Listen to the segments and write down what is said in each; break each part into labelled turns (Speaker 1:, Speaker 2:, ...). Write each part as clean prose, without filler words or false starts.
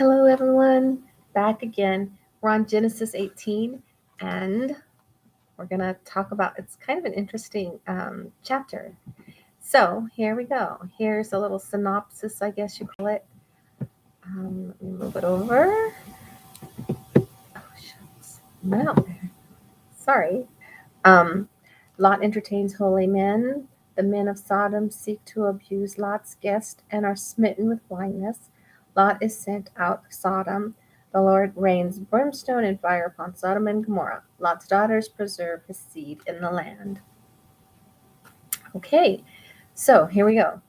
Speaker 1: Hello, everyone. Back again. We're on Genesis 18, and we're going to talk about it's kind of an interesting chapter. So, here we go. Here's a little synopsis, I guess you call it. Let me move it over. Oh, shucks. No, sorry. Um, Lot entertains holy men. The men of Sodom seek to abuse Lot's guest and are smitten with blindness. Lot is sent out of Sodom. The Lord rains brimstone and fire upon Sodom and Gomorrah. Lot's daughters preserve his seed in the land. Okay, so here we go.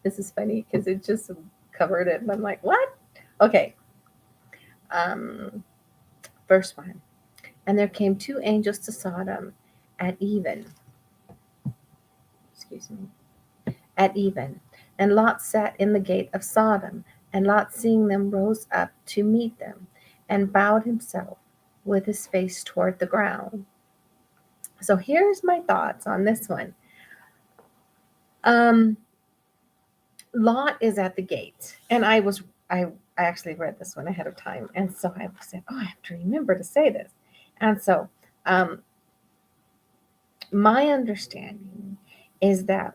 Speaker 1: This is funny because it just covered it, and I'm like, what? Okay, um, verse 1. And there came two angels to Sodom at even. Excuse me. At even. And Lot sat in the gate of Sodom. And Lot, seeing them, rose up to meet them, and bowed himself with his face toward the ground. So here's my thoughts on this one. Lot is at the gate, and I actually read this one ahead of time, and so I said, oh, I have to remember to say this. And so um, my understanding is that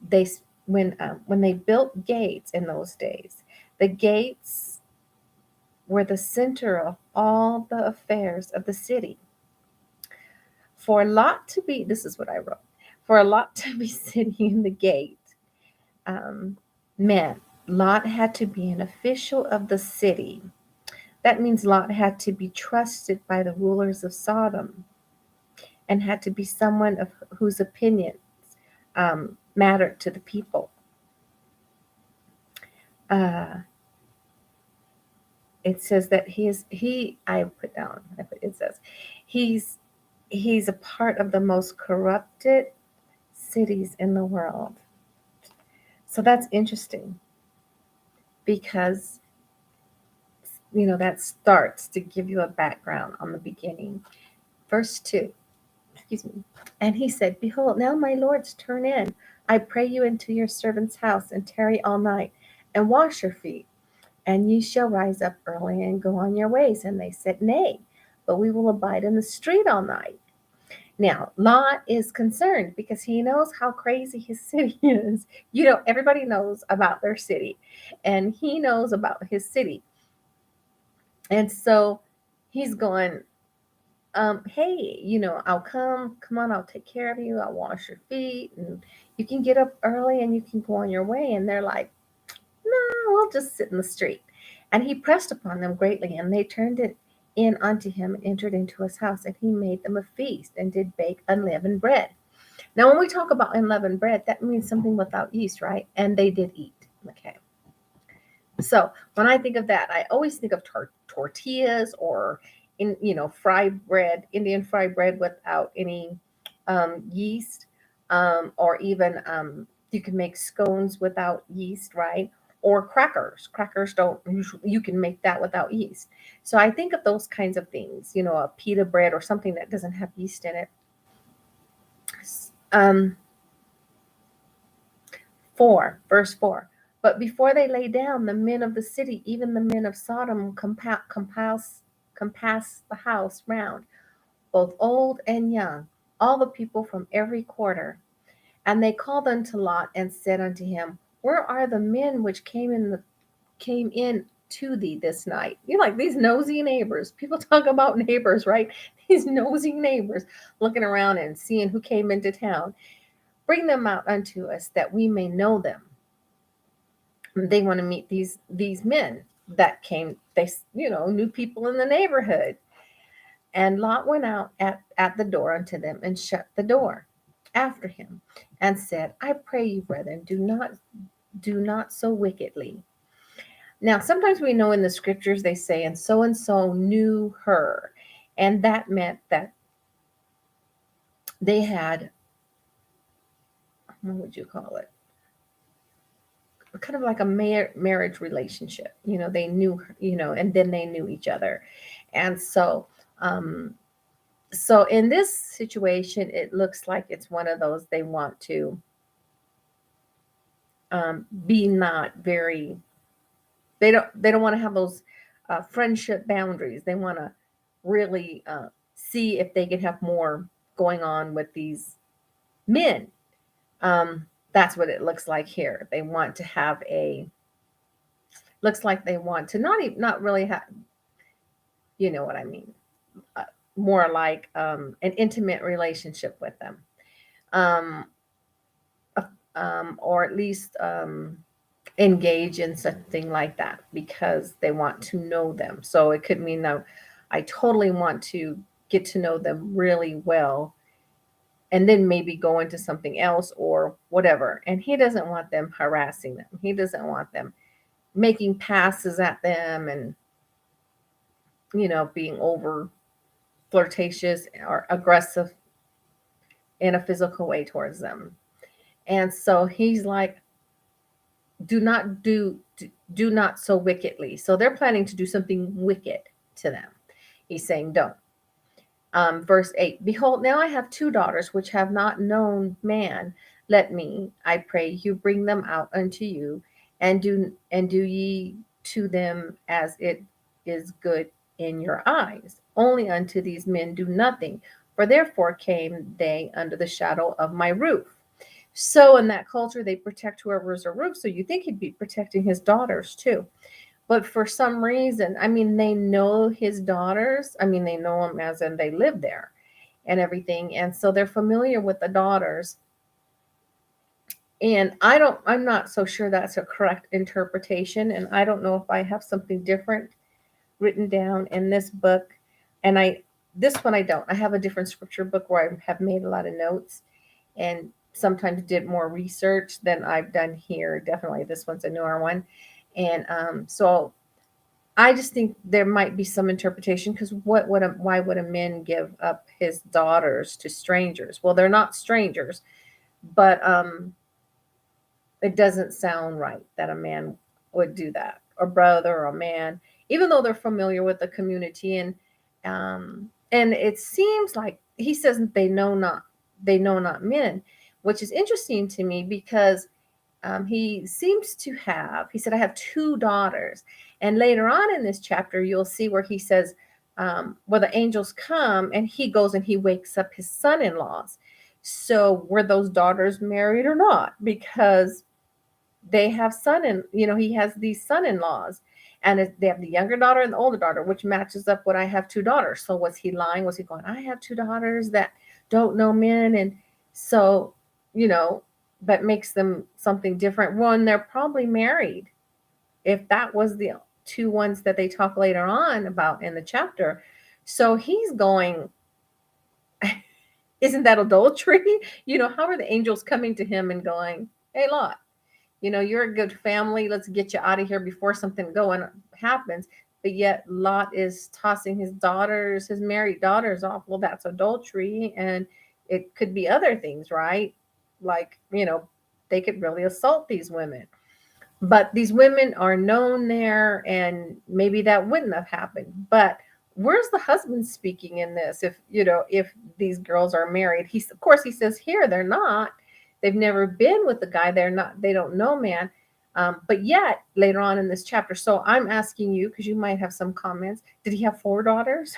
Speaker 1: they when they built gates in those days, the gates were the center of all the affairs of the city. For Lot to be, this is what I wrote, for Lot to be sitting in the gate um, meant Lot had to be an official of the city. That means Lot had to be trusted by the rulers of Sodom and had to be someone of whose opinions mattered to the people. Uh, it says that it says he's a part of the most corrupted cities in the world. So that's interesting because that starts to give you a background on the beginning. Verse 2. Excuse me. And he said, behold, now my lords, turn in, I pray you, into your servant's house, and tarry all night, and wash your feet, and ye shall rise up early and go on your ways. And they said, nay, but we will abide in the street all night. Now, Lot is concerned because he knows how crazy his city is. Everybody knows about their city, and he knows about his city. And so he's going, hey, I'll come on, I'll take care of you, I'll wash your feet, and you can get up early and you can go on your way. And they're like, no, we'll just sit in the street. And he pressed upon them greatly, and they turned it in unto him and entered into his house, and he made them a feast and did bake unleavened bread. Now, when we talk about unleavened bread, that means something without yeast, right? And they did eat. Okay. So when I think of that, I always think of tortillas or fried bread, Indian fried bread without any yeast, or even you can make scones without yeast, right? Or crackers. Crackers don't usually, you can make that without yeast. So I think of those kinds of things, a pita bread or something that doesn't have yeast in it. Um, 4, verse 4. But before they lay down, the men of the city, even the men of Sodom, compass the house round, both old and young, all the people from every quarter. And they called unto Lot and said unto him, where are the men which came in to thee this night? Like these nosy neighbors. People talk about neighbors, right? These nosy neighbors looking around and seeing who came into town. Bring them out unto us that we may know them. They want to meet these men that came. They new people in the neighborhood. And Lot went out at the door unto them and shut the door after him and said, I pray you, brethren, do not so wickedly. Now, sometimes we know in the scriptures they say, and so knew her. And that meant that they had, what would you call it? Kind of like a marriage relationship. They knew her, and then they knew each other. And so in this situation, it looks like it's one of those they want to be not very, they don't want to have those friendship boundaries. They want to really see if they can have more going on with these men. That's what it looks like here. They want to have a, looks like they want to not even, not really have, you know what I mean, uh, more like an intimate relationship with them, um, or at least engage in something like that because they want to know them. So it could mean that I totally want to get to know them really well and then maybe go into something else or whatever. And he doesn't want them harassing them. He doesn't want them making passes at them and, being over flirtatious or aggressive in a physical way towards them. And so he's like, do not do not so wickedly. So they're planning to do something wicked to them. He's saying, don't. Verse 8, behold, now I have two daughters which have not known man. Let me, I pray you, bring them out unto you, and do ye to them as it is good in your eyes. Only unto these men do nothing, for therefore came they under the shadow of my roof. So in that culture, they protect whoever's a roof. So you think he'd be protecting his daughters too. But for some reason, I mean, they know his daughters. I mean, they know them as in they live there and everything. And so they're familiar with the daughters. And I'm not so sure that's a correct interpretation. And I don't know if I have something different written down in this book. And this one I don't. I have a different scripture book where I have made a lot of notes and sometimes did more research than I've done here. Definitely this one's a newer one. And so I just think there might be some interpretation because why would a man give up his daughters to strangers? Well, they're not strangers, but it doesn't sound right that a man would do that, or brother or a man, even though they're familiar with the community. And it seems like he says they know not men, which is interesting to me because he seems to have, he said, I have two daughters. And later on in this chapter, you'll see where he says, where the angels come and he goes and he wakes up his son in laws. So were those daughters married or not? Because they have he has these son in laws. And they have the younger daughter and the older daughter, which matches up what I have two daughters. So was he lying? Was he going, I have two daughters that don't know men? And so, that makes them something different. One, they're probably married. If that was the two ones that they talk later on about in the chapter. So he's going, isn't that adultery? How are the angels coming to him and going, hey, Lot, you're a good family. Let's get you out of here before something happens. But yet Lot is tossing his married daughters off. Well, that's adultery. And it could be other things, right? Like, they could really assault these women. But these women are known there, and maybe that wouldn't have happened. But where's the husband speaking in this? If these girls are married, of course he says here they're not. They've never been with the guy. They don't know man. But yet later on in this chapter, so I'm asking you, because you might have some comments. Did he have four daughters?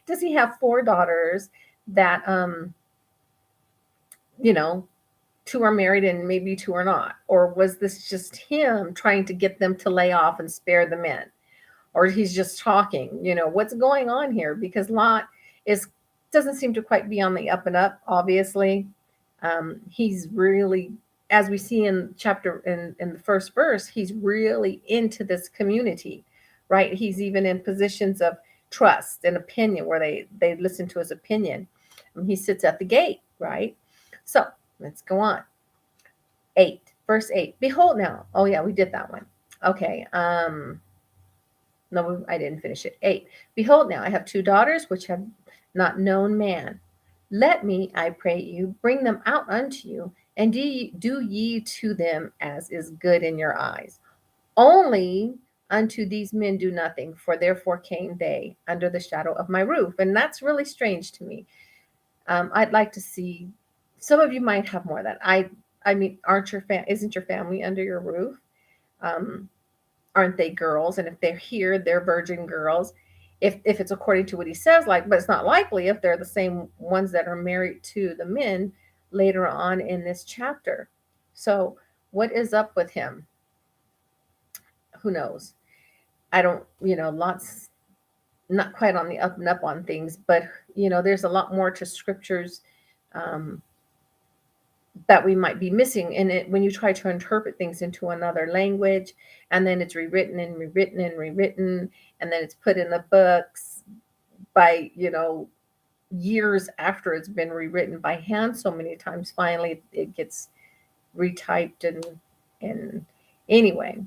Speaker 1: Does he have four daughters that, two are married and maybe two are not? Or was this just him trying to get them to lay off and spare the men? Or he's just talking, what's going on here? Because Lot doesn't seem to quite be on the up and up, obviously. He's really, as we see in the first verse, he's really into this community, right? He's even in positions of trust and opinion where they listen to his opinion. And he sits at the gate, right? So let's go on. 8, verse 8. Behold now. Oh yeah, we did that one. Okay. No, I didn't finish it. 8. Behold now, I have two daughters which have not known man. Let me, I pray you, bring them out unto you, and do ye to them as is good in your eyes. Only unto these men do nothing, for therefore came they under the shadow of my roof. And that's really strange to me. I'd like to see, some of you might have more of that. I mean, isn't your family under your roof? Um, aren't they girls? And if they're here, they're virgin girls. If it's according to what he says, like, but it's not likely if they're the same ones that are married to the men later on in this chapter. So what is up with him? Who knows? I don't, lots, not quite on the up and up on things, but there's a lot more to scriptures um, that we might be missing in it when you try to interpret things into another language, and then it's rewritten and rewritten and rewritten, and then it's put in the books by years after it's been rewritten by hand so many times. Finally it gets retyped, and anyway,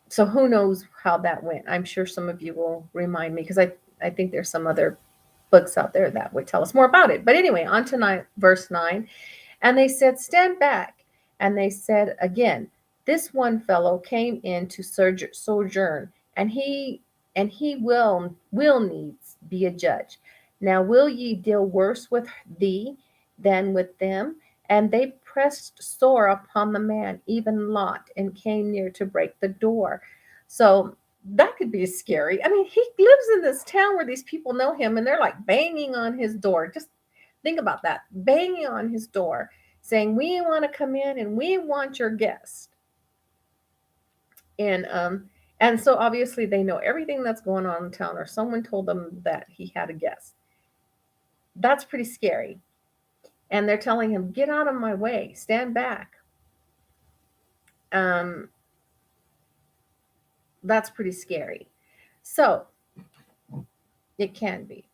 Speaker 1: so who knows how that went. I'm sure some of you will remind me, because I think there's some other books out there that would tell us more about it. But anyway, on to verse 9. And they said, stand back. And they said again, this one fellow came in to sojourn, and he will needs be a judge. Now will ye deal worse with thee than with them? And they pressed sore upon the man, even Lot, and came near to break the door. So that could be scary. I mean, he lives in this town where these people know him, and they're like banging on his door. Just think about that, banging on his door, saying, we want to come in and we want your guest. And so obviously they know everything that's going on in town, or someone told them that he had a guest. That's pretty scary. And they're telling him, get out of my way, stand back. That's pretty scary. So it can be.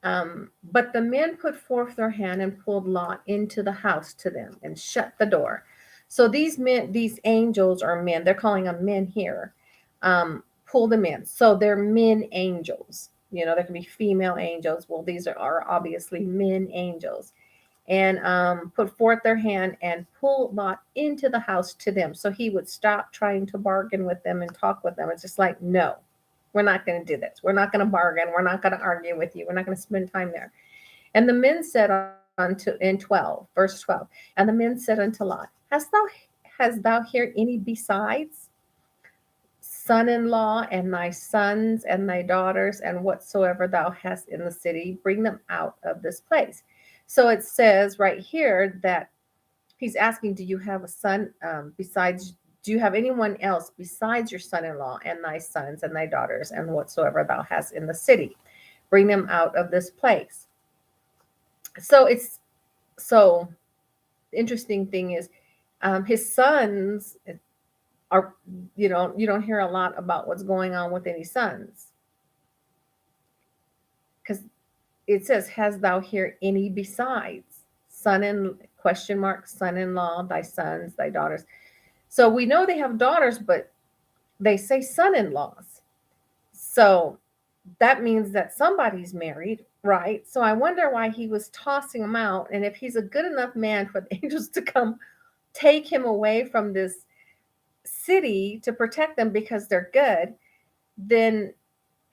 Speaker 1: But the men put forth their hand and pulled Lot into the house to them and shut the door. So these men, these angels are men, they're calling them men here, pull them in. So they're men angels. There can be female angels. Well, these are obviously men angels. And put forth their hand and pull Lot into the house to them. So he would stop trying to bargain with them and talk with them. It's just like, no, we're not going to do this. We're not going to bargain. We're not going to argue with you. We're not going to spend time there. And the men said unto, in 12, verse 12, and the men said unto Lot, hast thou here any besides son-in-law and thy sons and thy daughters, and whatsoever thou hast in the city, bring them out of this place. So it says right here that he's asking, do you have a son do you have anyone else besides your son-in-law and thy sons and thy daughters and whatsoever thou hast in the city? Bring them out of this place. So interesting thing is, his sons are, you don't hear a lot about what's going on with any sons, because it says, has thou here any besides son-in-law, thy sons, thy daughters. So we know they have daughters, but they say son-in-laws. So that means that somebody's married, right? So I wonder why he was tossing them out. And if he's a good enough man for the angels to come take him away from this city to protect them because they're good, then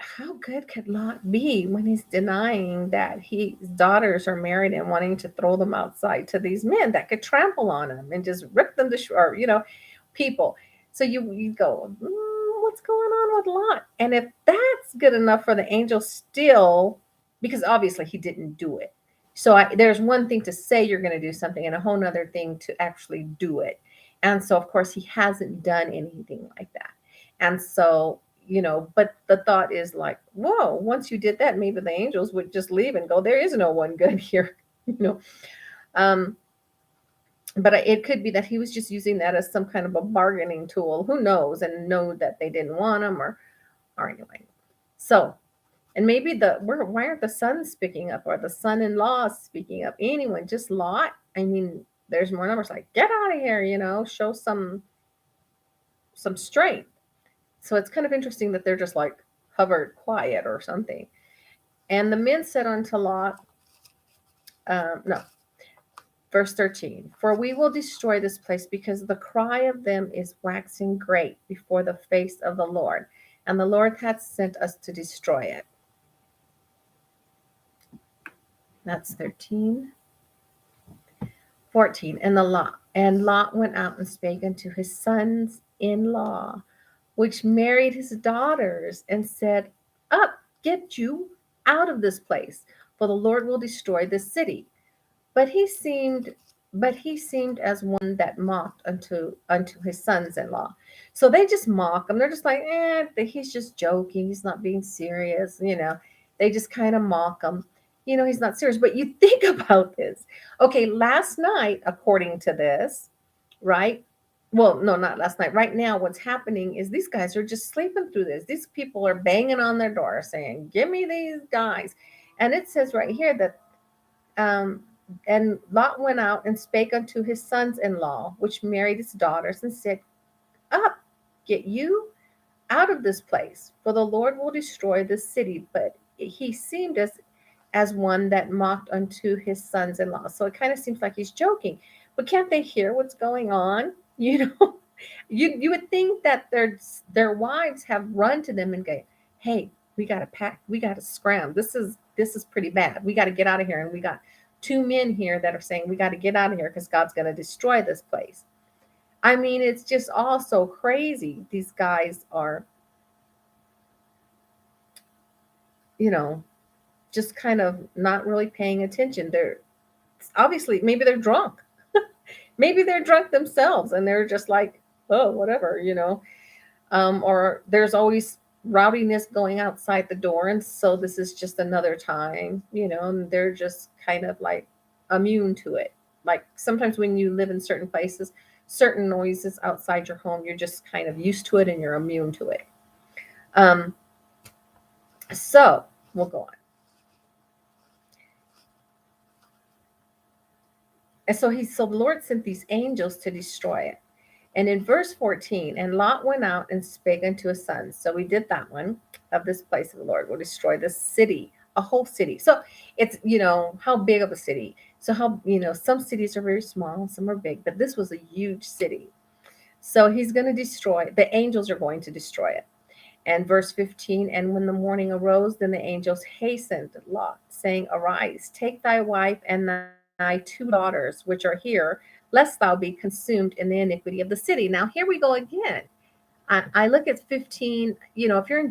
Speaker 1: how good could Lot be when he's denying that his daughters are married and wanting to throw them outside to these men that could trample on them and just rip them to shore, people. So you go, what's going on with Lot? And if that's good enough for the angel still, because obviously he didn't do it. So there's one thing to say you're going to do something and a whole nother thing to actually do it. And so, of course, he hasn't done anything like that. And so, but the thought is like, whoa, once you did that, maybe the angels would just leave and go, there is no one good here, but it could be that he was just using that as some kind of a bargaining tool. Who knows? And know that they didn't want him or anyway. So, and maybe why aren't the sons speaking up, or the son-in-law speaking up? Anyone, just Lot. I mean, there's more numbers like, get out of here, show some strength. So it's kind of interesting that they're just like hovered quiet or something. And the men said unto Lot, no, verse 13, for we will destroy this place, because the cry of them is waxing great before the face of the Lord, and the Lord hath sent us to destroy it. That's 13. 14. And Lot went out and spake unto his sons in law, which married his daughters, and said, Up, get you out of this place, for the Lord will destroy this city. But he seemed but he seemed as one that mocked unto his sons-in-law. So they just mock him. They're just like, he's just joking. He's not being serious. They just kind of mock him. He's not serious. But you think about this. Okay, last night, according to this, right? Well, no, not last night. Right now, what's happening is these guys are just sleeping through this. These people are banging on their door saying, Give me these guys. And it says right here that um, and Lot went out and spake unto his sons in law, which married his daughters, and said, Up, get you out of this place, for the Lord will destroy this city. But he seemed as one that mocked unto his sons in law. So it kind of seems like he's joking. But can't they hear what's going on? You would think that their wives have run to them and go, Hey, we gotta pack, we gotta scram. This is pretty bad. We gotta get out of here. And we got two men here that are saying we gotta get out of here because God's gonna destroy this place. I mean, it's just all so crazy. These guys are, you know, just kind of not really paying attention. They're obviously, maybe they're drunk. Maybe they're drunk themselves and they're just like, oh, whatever. Or there's always rowdiness going outside the door. And so this is just another time, and they're just kind of like immune to it. Like sometimes when you live in certain places, certain noises outside your home, you're just kind of used to it and you're immune to it. Um, so we'll go on. And so the Lord sent these angels to destroy it. And in verse 14, and Lot went out and spake unto his sons. So we did that one of this place of the Lord will destroy this city, a whole city. So it's, how big of a city. So some cities are very small, some are big, but this was a huge city. So he's going to destroy, the angels are going to destroy it. And verse 15, and when the morning arose, then the angels hastened Lot, saying, Arise, take thy wife and thy two daughters, which are here, lest thou be consumed in the iniquity of the city. Now, here we go again. I look at 15, if you're in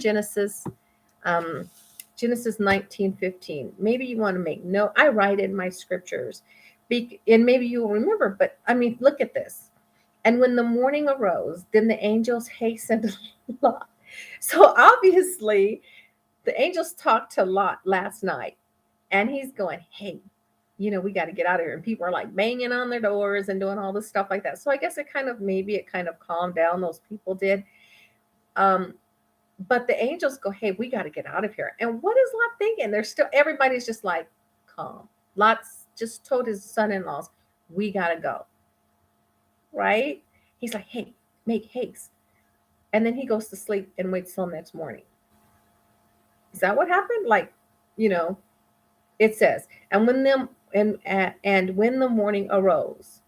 Speaker 1: um, Genesis 19:15, maybe you want to make note. I write in my scriptures, and maybe you will remember, but I mean, look at this. And when the morning arose, then the angels hastened Lot. So obviously, the angels talked to Lot last night, and he's going, Hey, we got to get out of here. And people are like banging on their doors and doing all this stuff like that. So I guess maybe it kind of calmed down. Those people did. Um, but the angels go, Hey, we got to get out of here. And what is Lot thinking? Everybody's just like, calm. Lot's just told his son-in-laws, we got to go. Right? He's like, Hey, make haste. And then he goes to sleep and waits till next morning. Is that what happened? Like, you know, it says, and when the morning arose.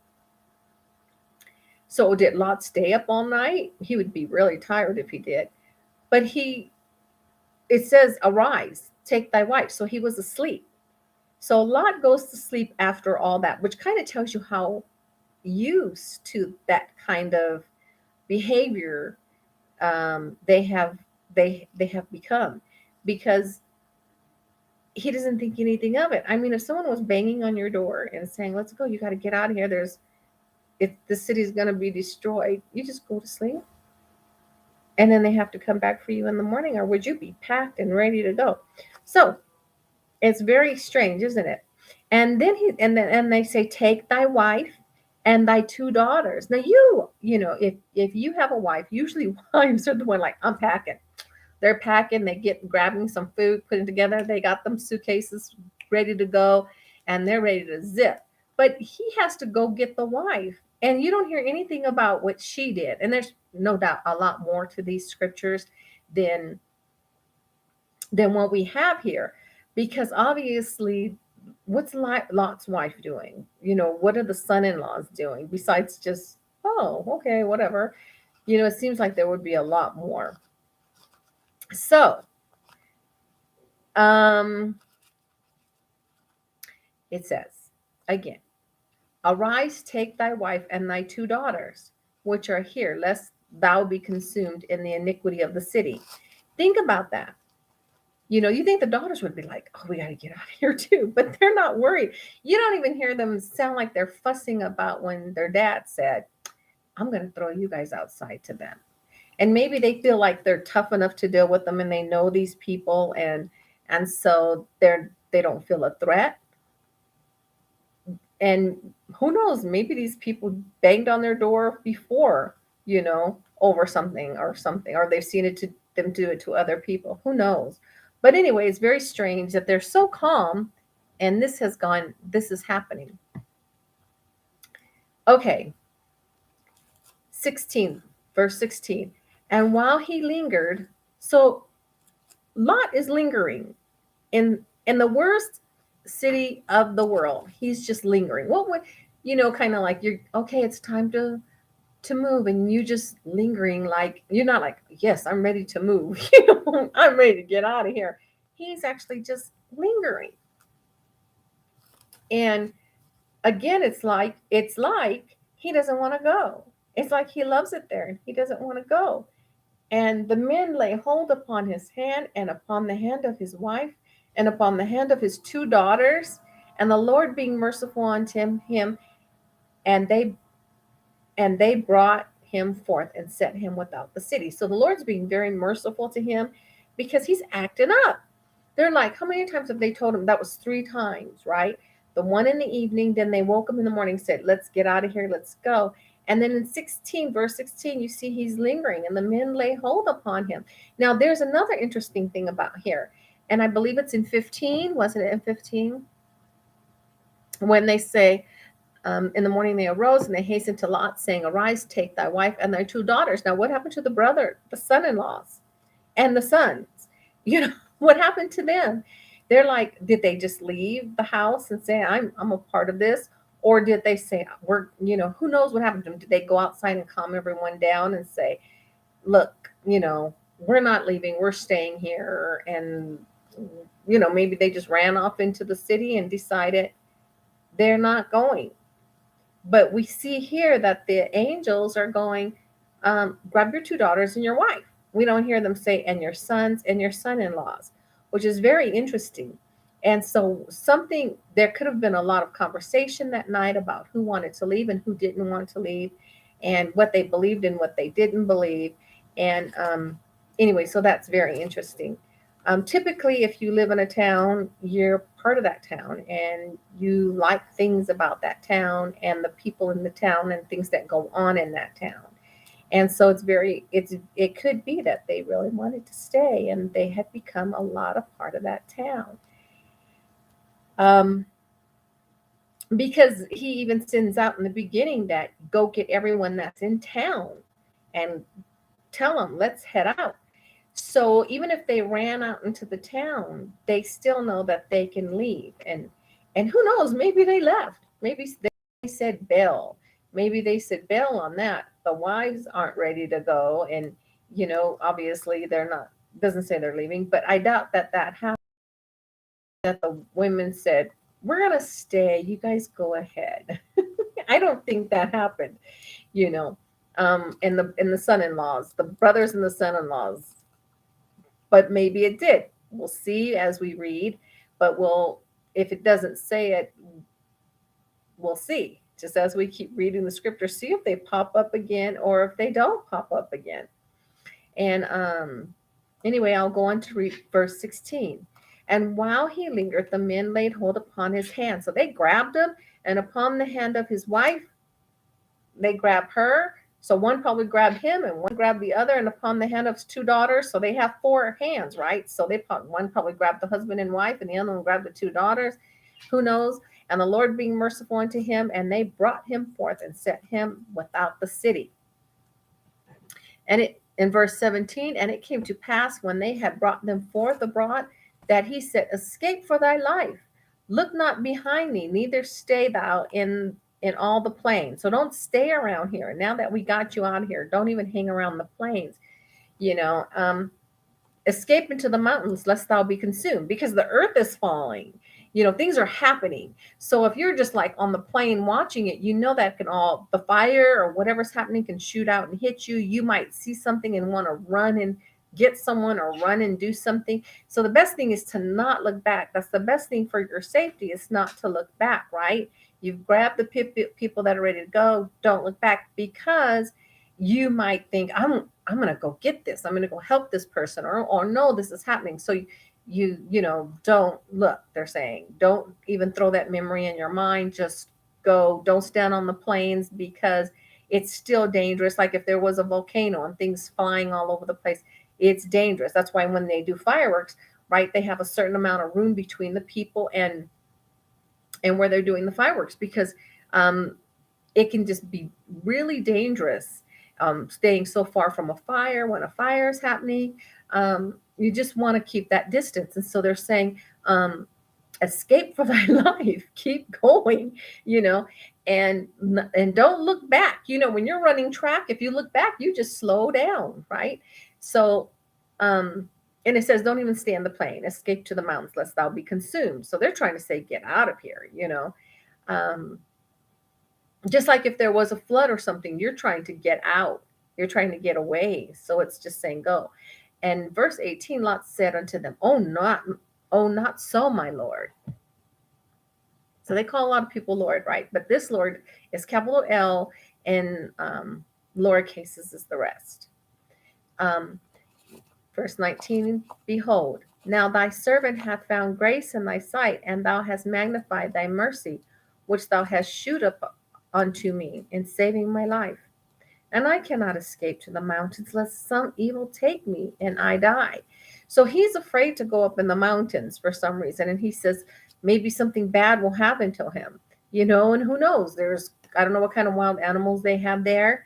Speaker 1: So did Lot stay up all night? He would be really tired if he did. But it says, arise, take thy wife. So he was asleep. So Lot goes to sleep after all that, which kind of tells you how used to that kind of behavior they have become, because he doesn't think anything of it. I mean, if someone was banging on your door and saying, let's go, you got to get out of here, if the city's going to be destroyed, you just go to sleep, and then they have to come back for you in the morning, or would you be packed and ready to go? So it's very strange, isn't it? And then they say, take thy wife and thy two daughters. Now if you have a wife, usually wives are the one like, I'm packing. They're packing, grabbing some food, putting together. They got them suitcases ready to go, and they're ready to zip. But he has to go get the wife. And you don't hear anything about what she did. And there's no doubt a lot more to these scriptures than what we have here. Because obviously, what's Lot's wife doing? What are the son-in-laws doing besides just, oh, okay, whatever. It seems like there would be a lot more. So, it says again, Arise, take thy wife and thy two daughters, which are here, lest thou be consumed in the iniquity of the city. Think about that. You think the daughters would be like, oh, we got to get out of here too, but they're not worried. You don't even hear them sound like they're fussing about when their dad said, I'm going to throw you guys outside to them. And maybe they feel like they're tough enough to deal with them and they know these people, and so they don't feel a threat. And who knows, maybe these people banged on their door before, over something, or they've seen them do it to other people. Who knows? But anyway, it's very strange that they're so calm, and this is happening. Okay, 16, verse 16. And while he lingered, so Lot is lingering in the worst city of the world. He's just lingering. What would kind of like, you're okay, it's time to move, and you just lingering, like you're not like, yes, I'm ready to move. I'm ready to get out of here. He's actually just lingering. And again, it's like he doesn't want to go. It's like he loves it there and he doesn't want to go. And the men lay hold upon his hand and upon the hand of his wife and upon the hand of his two daughters. And the Lord being merciful unto him, and they brought him forth and set him without the city. So the Lord's being very merciful to him because he's acting up. They're like, how many times have they told him? That was 3 times, right? The one in the evening, then they woke him in the morning, said, let's get out of here, let's go. And then in 16, verse 16, you see he's lingering, and the men lay hold upon him. Now, there's another interesting thing about here, and I believe it's in 15. Wasn't it in 15? When they say, in the morning they arose and they hastened to Lot, saying, arise, take thy wife and thy two daughters. Now, what happened to the son-in-laws and the sons? What happened to them? They're like, did they just leave the house and say, I'm a part of this? Or did they say, who knows what happened to them? Did they go outside and calm everyone down and say, look, we're not leaving, we're staying here? And, maybe they just ran off into the city and decided they're not going. But we see here that the angels are going, grab your two daughters and your wife. We don't hear them say, and your sons and your son-in-laws, which is very interesting. And so there could have been a lot of conversation that night about who wanted to leave and who didn't want to leave, and what they believed and what they didn't believe. And anyway, so that's very interesting. Typically, if you live in a town, you're part of that town and you like things about that town and the people in the town and things that go on in that town. And so it could be that they really wanted to stay and they had become a lot of part of that town. Because he even sends out in the beginning that go get everyone that's in town and tell them, let's head out. So even if they ran out into the town, they still know that they can leave. And who knows, maybe they left. Maybe they said bail. Maybe they said bail on that. The wives aren't ready to go. And, obviously they're not, doesn't say they're leaving, but I doubt that happened, that the women said, we're going to stay. You guys go ahead. I don't think that happened, and the son-in-laws, the brothers and the son-in-laws. But maybe it did. We'll see as we read, but if it doesn't say it, we'll see. Just as we keep reading the scripture, see if they pop up again or if they don't pop up again. And anyway, I'll go on to read verse 16. And while he lingered, the men laid hold upon his hand. So they grabbed him, and upon the hand of his wife, they grabbed her. So one probably grabbed him and one grabbed the other, and upon the hand of his two daughters. So they have 4 hands, right? So one probably grabbed the husband and wife, and the other one grabbed the 2 daughters. Who knows? And the Lord being merciful unto him, and they brought him forth and set him without the city. And in verse 17, and it came to pass when they had brought them forth abroad, that he said, escape for thy life. Look not behind thee, neither stay thou in all the plains. So don't stay around here. Now that we got you out here, don't even hang around the plains. Escape into the mountains, lest thou be consumed, because the earth is falling. things are happening. So if you're just like on the plane watching it, that can all, the fire or whatever's happening can shoot out and hit you. You might see something and want to run and get someone or run and do something. So the best thing is to not look back. That's the best thing for your safety, is not to look back, right? You've grabbed the people that are ready to go. Don't look back, because you might think, I'm going to go get this. I'm going to go help this person, or no, this is happening. So don't look. They're saying, don't even throw that memory in your mind. Just go. Don't stand on the planes, because it's still dangerous. Like if there was a volcano and things flying all over the place, it's dangerous. That's why when they do fireworks, right, they have a certain amount of room between the people and where they're doing the fireworks, because it can just be really dangerous, staying so far from a fire when a fire is happening. You just want to keep that distance. And so they're saying, escape for thy life, keep going, and don't look back. When you're running track, if you look back, you just slow down, right? So, and it says, don't even stay on the plane, escape to the mountains, lest thou be consumed. So they're trying to say, get out of here, just like if there was a flood or something, you're trying to get out, you're trying to get away. So it's just saying, go. And verse 18, Lot said unto them, not so, my Lord. So they call a lot of people Lord, right? But this Lord is capital L, and lower cases is the rest. Verse 19, behold, now thy servant hath found grace in thy sight, and thou hast magnified thy mercy, which thou hast shewed up unto me in saving my life. And I cannot escape to the mountains, lest some evil take me and I die. So he's afraid to go up in the mountains for some reason. And he says maybe something bad will happen to him, and who knows? I don't know what kind of wild animals they have there.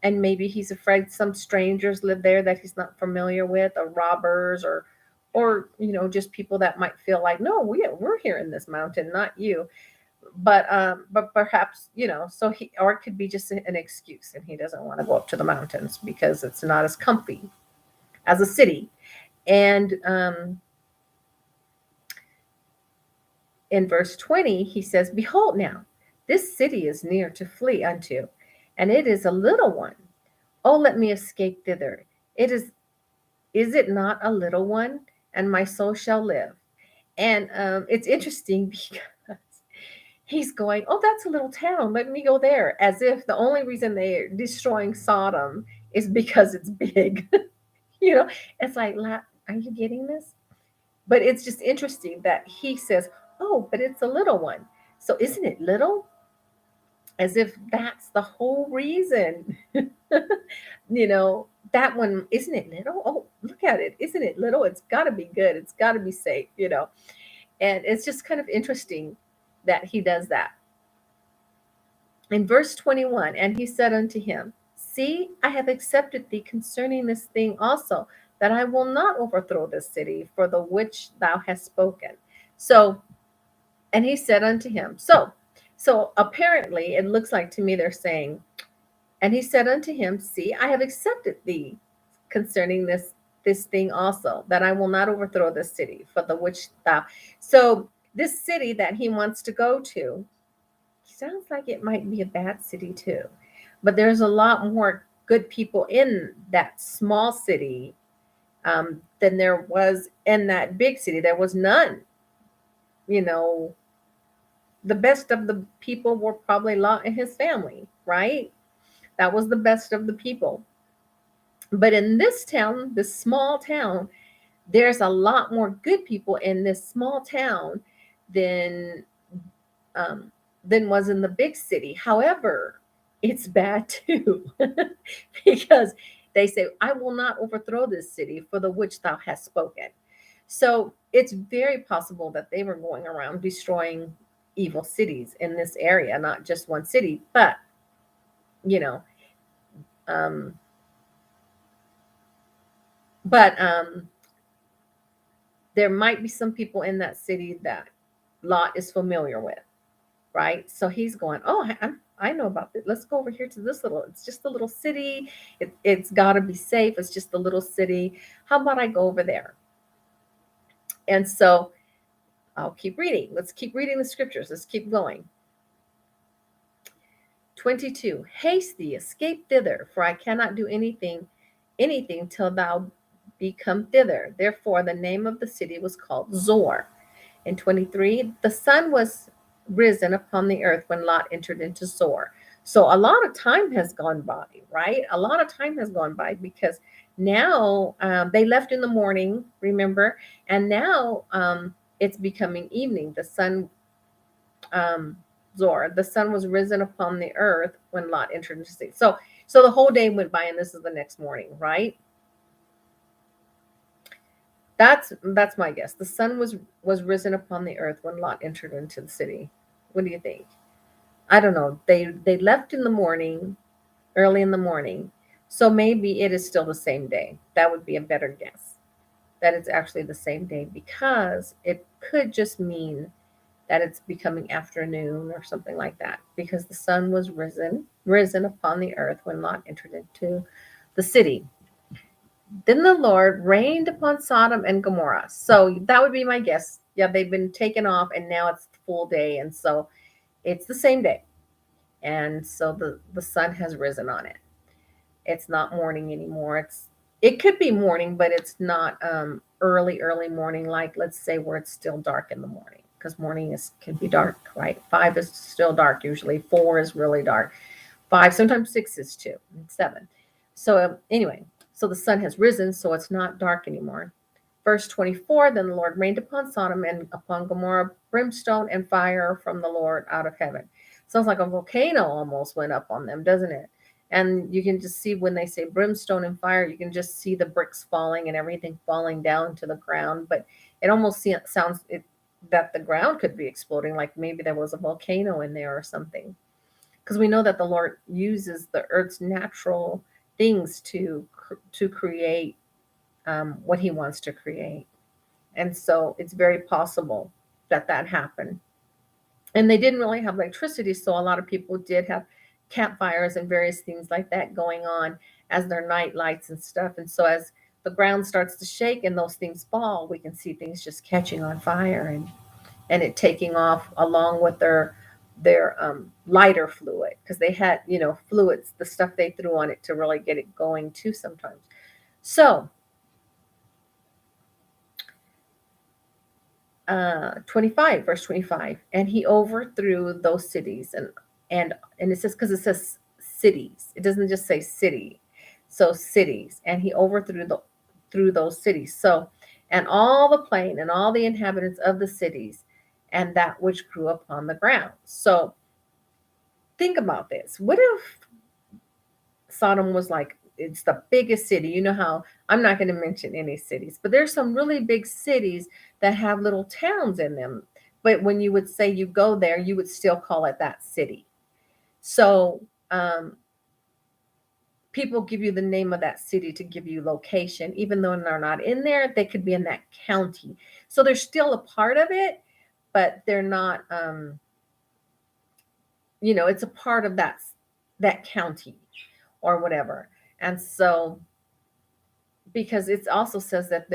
Speaker 1: And maybe he's afraid some strangers live there that he's not familiar with, or robbers, or just people that might feel like, no, we're here in this mountain, not you. But perhaps, so or it could be just an excuse, and he doesn't want to go up to the mountains because it's not as comfy as a city. And in verse 20, he says, behold, now this city is near to flee unto, and it is a little one. Oh, let me escape thither. Is it not a little one? And my soul shall live. And it's interesting because he's going, oh, that's a little town, let me go there, as if the only reason they're destroying Sodom is because it's big. It's like, are you getting this? But it's just interesting that he says, oh, but it's a little one. So isn't it little? As if that's the whole reason. That one, isn't it little? Oh, look at it. Isn't it little? It's got to be good. It's got to be safe, And it's just kind of interesting that he does that. In verse 21, and he said unto him, see, I have accepted thee concerning this thing also, that I will not overthrow this city for the which thou hast spoken. So, and he said unto him, so apparently it looks like to me they're saying, and he said unto him, see, I have accepted thee concerning this thing also, that I will not overthrow this city for the which thou. So this city that he wants to go to sounds like it might be a bad city too. But there's a lot more good people in that small city than there was in that big city. There was none. The best of the people were probably Lot and his family, right? That was the best of the people. But in this town, this small town, there's a lot more good people in this small town than was in the big city. However, it's bad too, because they say, I will not overthrow this city for the which thou hast spoken. So it's very possible that they were going around destroying evil cities in this area, not just one city, but there might be some people in that city that Lot is familiar with, right? So he's going, oh, I know about it. Let's go over here to this it's just a little city. It's got to be safe. It's just a little city. How about I go over there? And so I'll keep reading. Let's keep reading the scriptures. Let's keep going. 22. Haste thee, escape thither, for I cannot do anything till thou be come thither. Therefore the name of the city was called Zor. And 23, the sun was risen upon the earth when Lot entered into Zor. So a lot of time has gone by, right? A lot of time has gone by because now they left in the morning, remember? And now it's becoming evening. The sun, um, Zor, the sun was risen upon the earth when Lot entered into the city. So the whole day went by, and this is the next morning, right? That's my guess. The sun was risen upon the earth when Lot entered into the city. What do you think? I don't know. They left in the morning, early in the morning. So maybe it is still the same day. That would be a better guess. That it's actually the same day because it could just mean that it's becoming afternoon or something like that because the sun was risen upon the earth when Lot entered into the city. Then the Lord rained upon Sodom and Gomorrah. So that would be my guess. Yeah, they've been taken off and now it's the full day. And so it's the same day. And so the sun has risen on it. It's not morning anymore. It could be morning, but it's not early morning, like let's say where it's still dark in the morning. Because morning can be dark, right? 5 is still dark usually. 4 is really dark. 5, sometimes 6 is too, and 7. So anyway, so the sun has risen, so it's not dark anymore. Verse 24, then the Lord rained upon Sodom and upon Gomorrah brimstone and fire from the Lord out of heaven. Sounds like a volcano almost went up on them, doesn't it? And you can just see when they say brimstone and fire, you can just see the bricks falling and everything falling down to the ground. But it almost sounds that the ground could be exploding, like maybe there was a volcano in there or something, because we know that the Lord uses the earth's natural things to create what He wants to create, and so it's very possible that that happened. And they didn't really have electricity, so a lot of people did have campfires and various things like that going on as their night lights and stuff. And so as the ground starts to shake and those things fall, we can see things just catching on fire and it taking off along with their lighter fluid because they had fluids, the stuff they threw on it to really get it going too sometimes. So 25, verse 25, and he overthrew those cities and it says, because it says cities, it doesn't just say city, so cities, and he overthrew through those cities. So, and all the plain and all the inhabitants of the cities and that which grew upon the ground. So think about this. What if Sodom was like, it's the biggest city? You know how I'm not going to mention any cities, but there's some really big cities that have little towns in them. But when you would say you go there, you would still call it that city. So people give you the name of that city to give you location, even though they're not in there, they could be in that county. So they're still a part of it, but they're not, it's a part of that county or whatever. And so because it also says that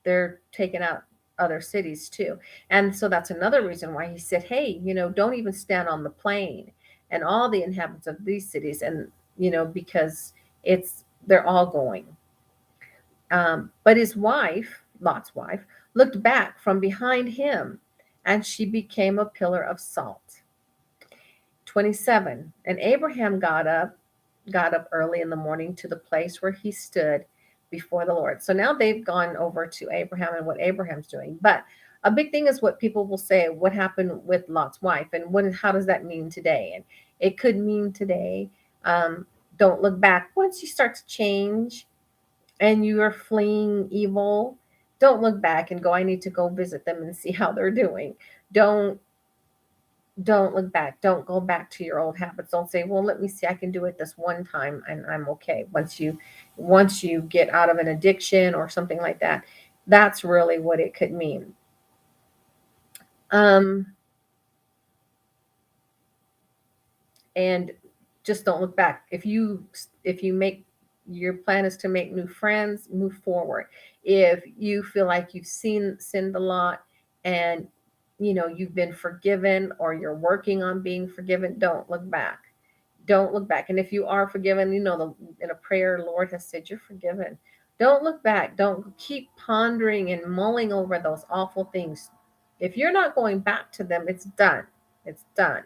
Speaker 1: they're taking out other cities too. And so that's another reason why he said, hey, don't even stand on the plain and all the inhabitants of these cities. And, because they're all going. But his wife, Lot's wife, looked back from behind him and she became a pillar of salt. 27, and Abraham got up early in the morning to the place where he stood before the Lord. So now they've gone over to Abraham and what Abraham's doing. But a big thing is what people will say, what happened with Lot's wife and how does that mean today? And it could mean today, don't look back. Once you start to change and you are fleeing evil, don't look back and go, I need to go visit them and see how they're doing. Don't look back. Don't go back to your old habits. Don't say, well, let me see, I can do it this one time and I'm okay. Once you get out of an addiction or something like that, that's really what it could mean. And just don't look back. If you make your plan is to make new friends, move forward. If you feel like you've sinned a lot and you've been forgiven or you're working on being forgiven, don't look back. Don't look back. And if you are forgiven, in a prayer, Lord has said you're forgiven. Don't look back. Don't keep pondering and mulling over those awful things. If you're not going back to them, it's done. It's done.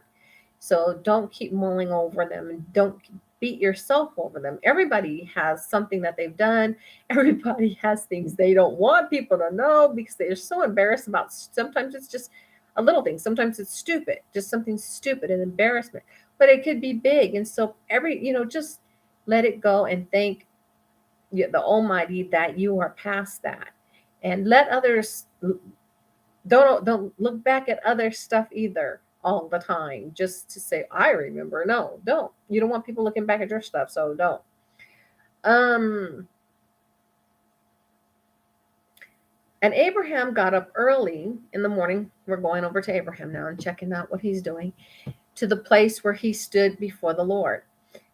Speaker 1: So don't keep mulling over them, and don't beat yourself over them. Everybody has something that they've done. Everybody has things they don't want people to know because they're so embarrassed about. Sometimes it's just a little thing. Sometimes it's stupid, just something stupid and embarrassment. But it could be big. And so just let it go and thank the Almighty that you are past that. And let others don't look back at other stuff either all the time just to say I remember. No, don't. You don't want people looking back at your stuff, so don't. um and Abraham got up early in the morning. We're going over to Abraham now and checking out what he's doing, to the place where he stood before the Lord.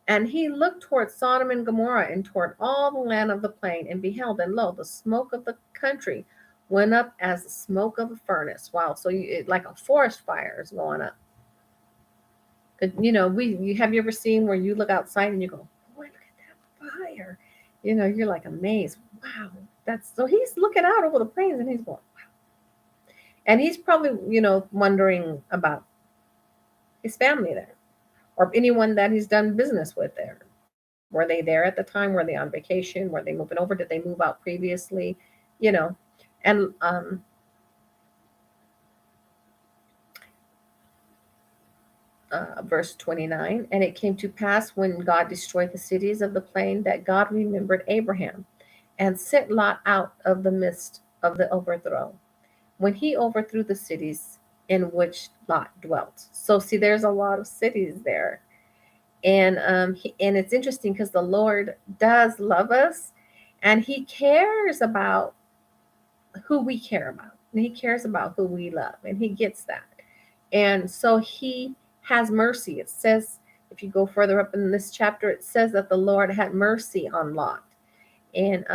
Speaker 1: And he looked toward Sodom and Gomorrah and toward all the land of the plain, and beheld, and lo, the smoke of the country went up as the smoke of a furnace. Wow. So like a forest fire is going up. Have you ever seen where you look outside and you go, boy, look at that fire? You're like amazed. Wow. That's so he's looking out over the plains and he's going, wow. And he's probably, wondering about his family there, or anyone that he's done business with there. Were they there at the time? Were they on vacation? Were they moving over? Did they move out previously? You know, and verse 29, and it came to pass when God destroyed the cities of the plain that God remembered Abraham and sent Lot out of the midst of the overthrow, when he overthrew the cities in which Lot dwelt. So see, there's a lot of cities there. And it's interesting because the Lord does love us, and he cares about who we care about, and he cares about who we love, and he gets that. And so he has mercy. It says, if you go further up in this chapter, it says that the Lord had mercy on Lot. And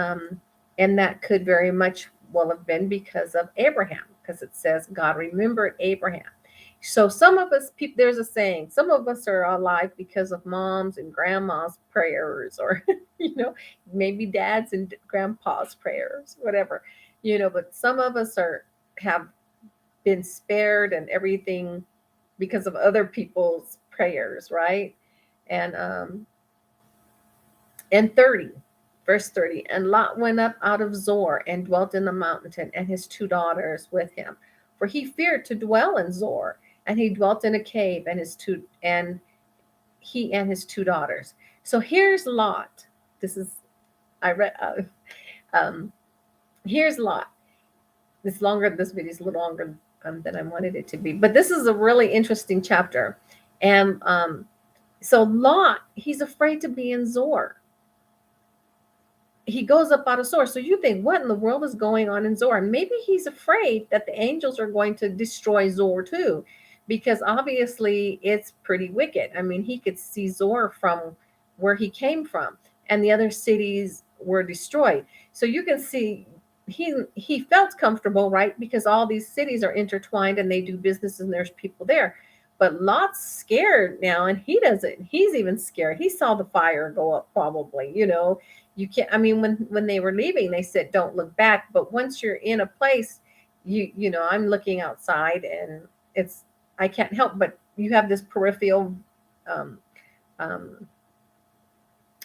Speaker 1: that could very much well have been because of Abraham, because it says God remembered Abraham. So some of us, there's a saying, some of us are alive because of moms and grandma's prayers, or maybe dads and grandpa's prayers, whatever. But some of us have been spared and everything because of other people's prayers, right? And 30, verse 30, and Lot went up out of Zor and dwelt in the mountain, and his two daughters with him, for he feared to dwell in Zor. And he dwelt in a cave, and he and his two daughters. So here's Lot. This is I read. Here's Lot. This longer. This video is a little longer than I wanted it to be, but this is a really interesting chapter. And so Lot, he's afraid to be in Zor. He goes up out of Zor. So you think, what in the world is going on in Zor? Maybe he's afraid that the angels are going to destroy Zor too, because obviously it's pretty wicked. I mean, he could see Zor from where he came from, and the other cities were destroyed. So you can see he felt comfortable, right? Because all these cities are intertwined and they do business and there's people there. But Lot's scared now, and he doesn't. He's even scared. He saw the fire go up, probably. You can't. I mean, when they were leaving, they said, "Don't look back." But once you're in a place, I'm looking outside, and I can't help but you have this peripheral um, um,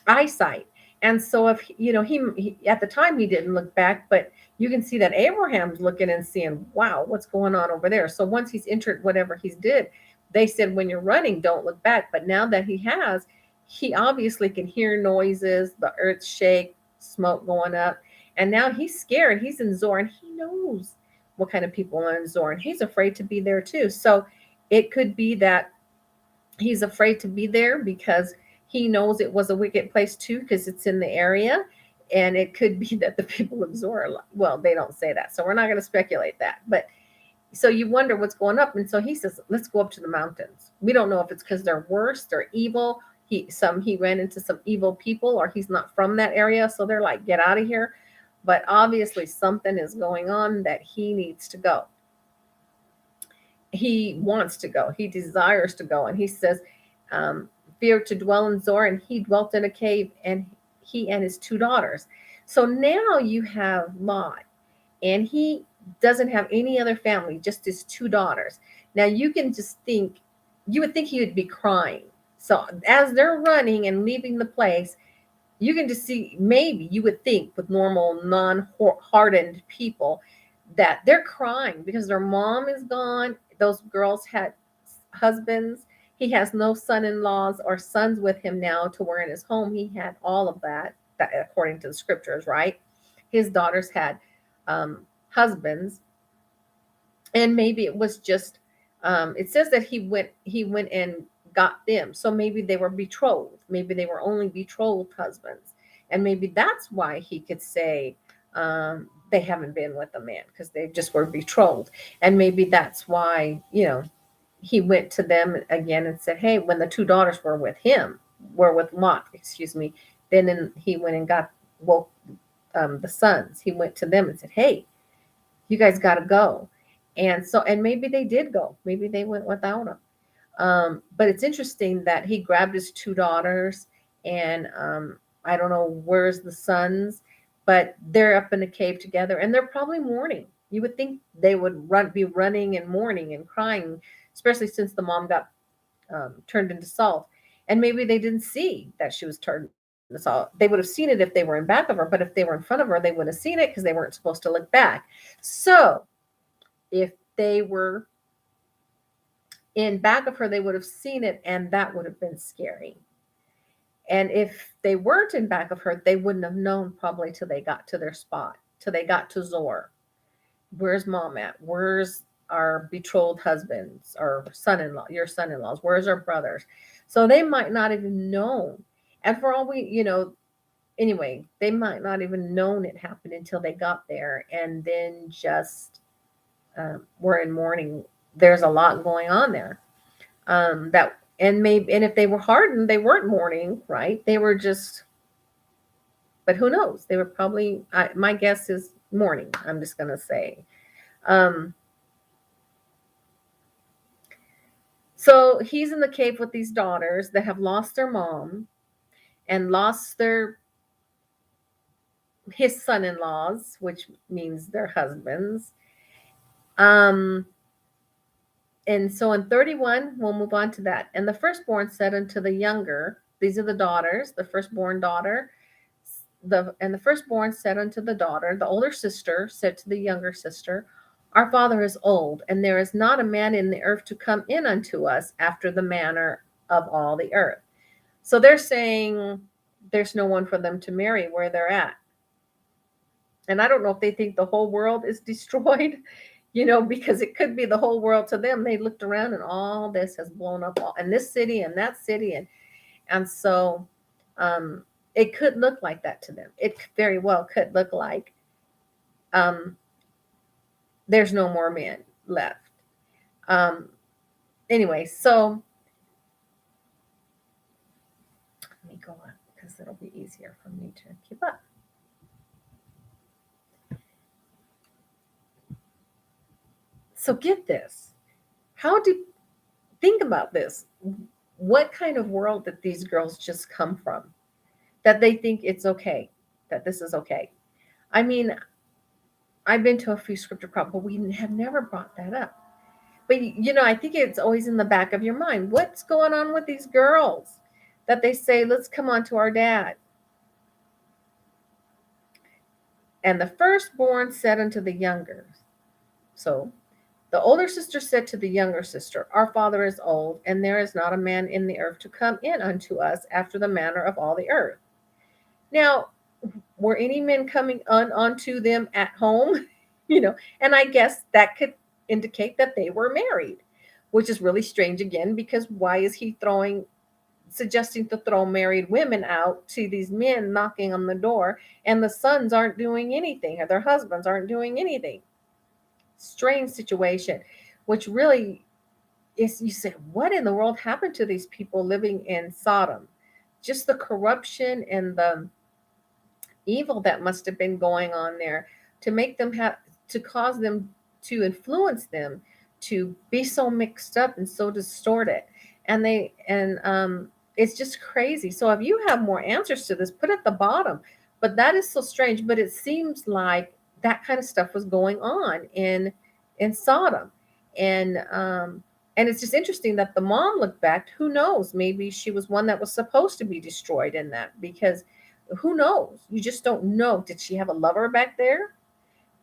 Speaker 1: eyesight. And so if he at the time he didn't look back, but you can see that Abraham's looking and seeing, wow, what's going on over there. So once he's entered whatever he's did, they said, when you're running, don't look back. But now that he obviously can hear noises, the earth shake, smoke going up, and now he's scared. He's in Zor, and he knows what kind of people are in Zor, and he's afraid to be there too. So it could be that he's afraid to be there because he knows it was a wicked place too, because it's in the area. And it could be that the people of Zor, well, they don't say that, so we're not going to speculate that. But so you wonder what's going up. And so he says, let's go up to the mountains. We don't know if it's because they're worse, they're evil. He ran into some evil people, or he's not from that area, so they're like, get out of here. But obviously something is going on that he needs to go. he wants to go. He desires to go. And he says, feared to dwell in Zoar, and he dwelt in a cave, and he and his two daughters. So now you have Lot, and he doesn't have any other family, just his two daughters. Now you can just think, you would think he would be crying. So as they're running and leaving the place, you can just see, maybe you would think with normal, non-hardened people, that they're crying because their mom is gone. Those girls had husbands. He has no son-in-laws or sons with him now to where in his home he had all of that according to the scriptures, right? His daughters had husbands, and maybe it was just it says that he went and got them, so maybe they were betrothed, maybe they were only betrothed husbands, and maybe that's why he could say they haven't been with a man, because they just were betrothed. And maybe that's why, he went to them again and said, hey, when the two daughters were with Lot, excuse me, then he went and got, well, the sons, he went to them and said, hey, you guys got to go. And maybe they did go. Maybe they went without him. But it's interesting that he grabbed his two daughters, and I don't know where's the sons, but they're up in a cave together, and they're probably mourning. You would think they would be running and mourning and crying, especially since the mom got turned into salt. And maybe they didn't see that she was turned into salt. They would have seen it if they were in back of her, but if they were in front of her, they wouldn't have seen it because they weren't supposed to look back. So if they were in back of her, they would have seen it, and that would have been scary. And if they weren't in back of her, they wouldn't have known probably till they got to their spot, till they got to Zor. Where's mom at? Where's our betrothed husbands or son-in-law, your son-in-laws? Where's our brothers? So they might not even known. And for all anyway, they might not even known it happened until they got there, and then just were in mourning. There's a lot going on there. And if they were hardened, they weren't mourning, right? They were just, but who knows? They were probably, my guess is mourning, I'm just going to say. So he's in the cave with these daughters that have lost their mom and lost his son-in-laws, which means their husbands. And so in 31, we'll move on to that. And the firstborn said unto the younger, these are the daughters, the firstborn daughter, the firstborn said unto the daughter, the older sister said to the younger sister, our father is old, and there is not a man in the earth to come in unto us after the manner of all the earth. So they're saying there's no one for them to marry where they're at. And I don't know if they think the whole world is destroyed, because it could be the whole world to them. They looked around and all this has blown up, and this city and that city. And so it could look like that to them. It very well could look like there's no more men left. Anyway, so let me go on because it'll be easier for me to keep up. So get this. Think about this. What kind of world did these girls just come from? That they think it's okay, that this is okay. I mean, I've been to a few scripture clubs, but we have never brought that up. But, I think it's always in the back of your mind. What's going on with these girls that they say, let's come on to our dad? And the firstborn said unto the younger. So the older sister said to the younger sister, our father is old, and there is not a man in the earth to come in unto us after the manner of all the earth. Now, were any men coming unto them at home? And I guess that could indicate that they were married, which is really strange again, because why is he suggesting to throw married women out to these men knocking on the door, and the sons aren't doing anything, or their husbands aren't doing anything? Strange situation, which really is, you say, what in the world happened to these people living in Sodom? Just the corruption and the evil that must have been going on there to make them to cause them, to influence them to be so mixed up and so distorted. And it's just crazy. So if you have more answers to this, put at the bottom. But that is so strange. But it seems like that kind of stuff was going on in Sodom. And it's just interesting that the mom looked back. Who knows? Maybe she was one that was supposed to be destroyed in that, because who knows? You just don't know. Did she have a lover back there?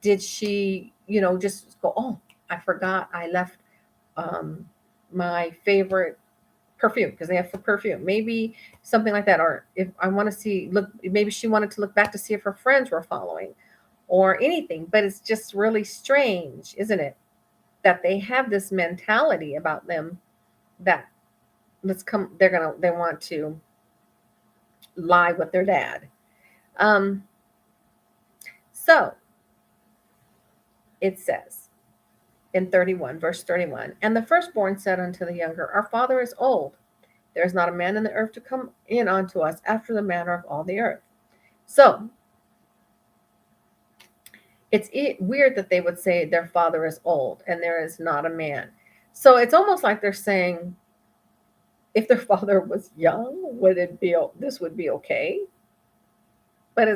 Speaker 1: Did she, just go, oh, I forgot I left um, my favorite perfume, because they have for perfume. Maybe something like that. Or if I want to see, look, maybe she wanted to look back to see if her friends were following or anything. But it's just really strange, isn't it? That they have this mentality about them that they want to lie with their dad. Um, so it says in 31, verse 31, and the firstborn said unto the younger, our father is old. There is not a man in the earth to come in unto us after the manner of all the earth. So it's weird that they would say their father is old and there is not a man. So it's almost like they're saying, if their father was young, this would be okay? But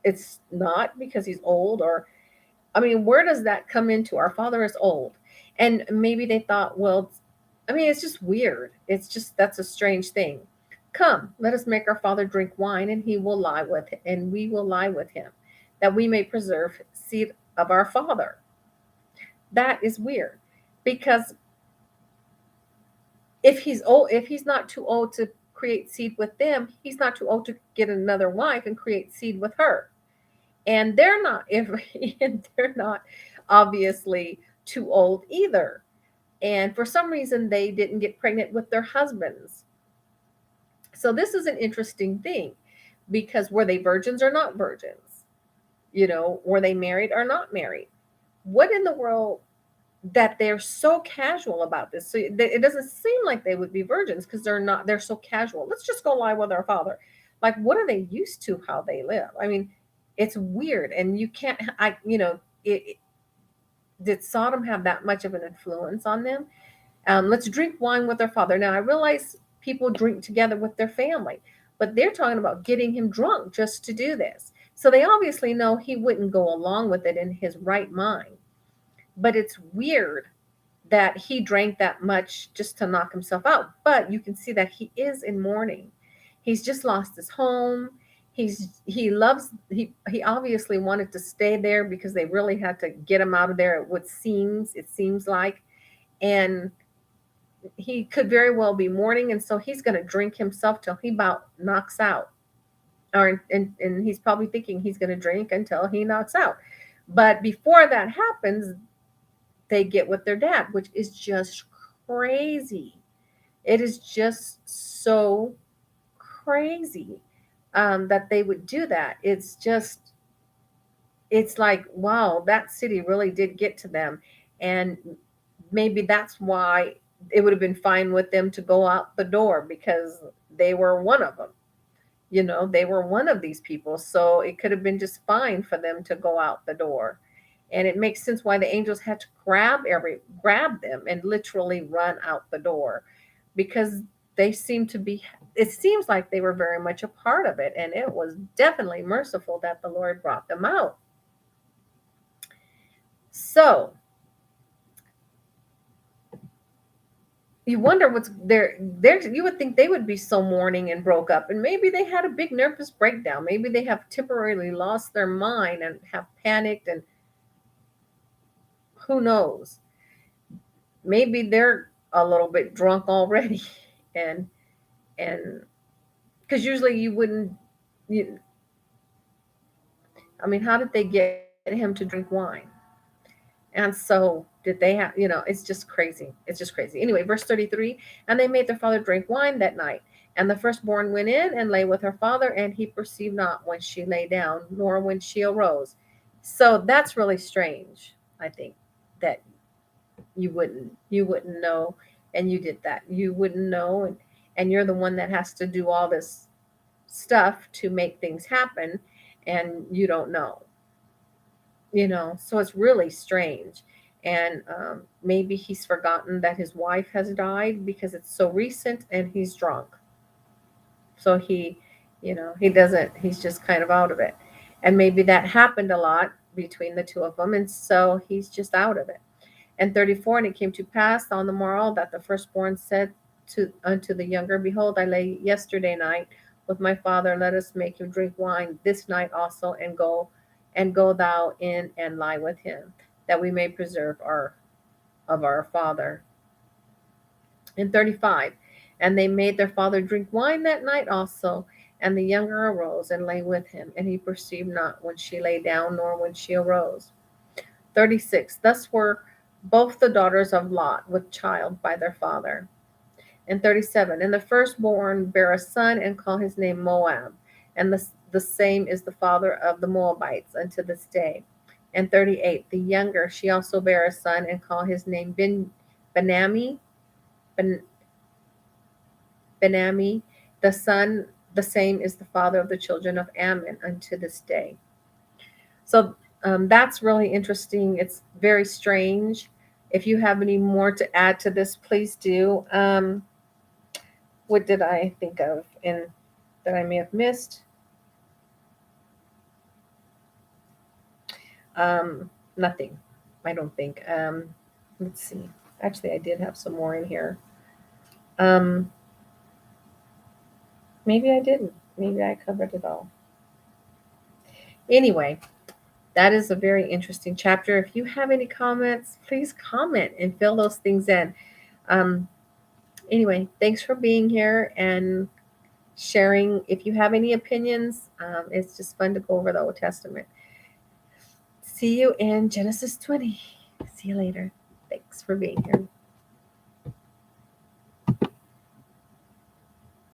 Speaker 1: it's not, because he's old. Or, I mean, where does that come into? Our father is old. And maybe they thought, well, I mean, it's just weird. It's just, that's a strange thing. Come, let us make our father drink wine, and we will lie with him, that we may preserve seed of our father. That is weird, because if he's not too old to create seed with them, he's not too old to get another wife and create seed with her. And they're not if and they're not obviously too old either. And for some reason they didn't get pregnant with their husbands. So this is an interesting thing, because were they virgins or not virgins? Were they married or not married? What in the world, that they're so casual about this? So it doesn't seem like they would be virgins, because they're so casual. Let's just go lie with our father. Like, what are they used to, how they live? I mean, it's weird. And you can't, did Sodom have that much of an influence on them? Let's drink wine with our father. Now, I realize people drink together with their family, but they're talking about getting him drunk just to do this. So they obviously know he wouldn't go along with it in his right mind. But it's weird that he drank that much just to knock himself out. But you can see that he is in mourning. He's just lost his home. He obviously wanted to stay there, because they really had to get him out of there. It seems like. And he could very well be mourning, and so he's going to drink himself till he about knocks out. And he's probably thinking he's going to drink until he knocks out. But before that happens, they get with their dad, which is just crazy. It is just so crazy, that they would do that. It's like, wow, that city really did get to them. And maybe that's why it would have been fine with them to go out the door, because they were one of them. They were one of these people. So it could have been just fine for them to go out the door. And it makes sense why the angels had to grab them and literally run out the door, because they seem to be, it seems like they were very much a part of it. And it was definitely merciful that the Lord brought them out. So you wonder what's there. You would think they would be so mourning and broke up, and maybe they had a big nervous breakdown. Maybe they have temporarily lost their mind and have panicked, and who knows? Maybe they're a little bit drunk already, and because usually you wouldn't. You, I mean, how did they get him to drink wine? And so did they have, it's just crazy. It's just crazy. Anyway, verse 33, and they made their father drink wine that night. And the firstborn went in and lay with her father, and he perceived not when she lay down, nor when she arose. So that's really strange, I think, that you wouldn't know, and you did that. You wouldn't know, and you're the one that has to do all this stuff to make things happen, and you don't know. So it's really strange. And maybe he's forgotten that his wife has died because it's so recent, and he's drunk. So he doesn't, he's just kind of out of it. And maybe that happened a lot between the two of them. And so he's just out of it. And 34, and it came to pass on the morrow that the firstborn said unto the younger, Behold, I lay yesterday night with my father. Let us make him drink wine this night also, and go thou in and lie with him, that we may preserve our father. And 35, and they made their father drink wine that night also. And the younger arose and lay with him, and he perceived not when she lay down, nor when she arose. 36, thus were both the daughters of Lot with child by their father. And 37, and the firstborn bare a son, and called his name Moab. And the same is the father of the Moabites unto this day. And 38, the younger, she also bare a son, and called his name Benami. Ben, Benami, the son, the same is the father of the children of Ammon unto this day. So that's really interesting. It's very strange. If you have any more to add to this, please do. What did I think of in that I may have missed? Nothing. I don't think. Let's see. Actually, I did have some more in here. Um, Maybe I didn't. Maybe I covered it all. Anyway, that is a very interesting chapter. If you have any comments, please comment and fill those things in. Um, anyway, thanks for being here and sharing. If you have any opinions, it's just fun to go over the Old Testament. See you in Genesis 20. See you later. Thanks for being here.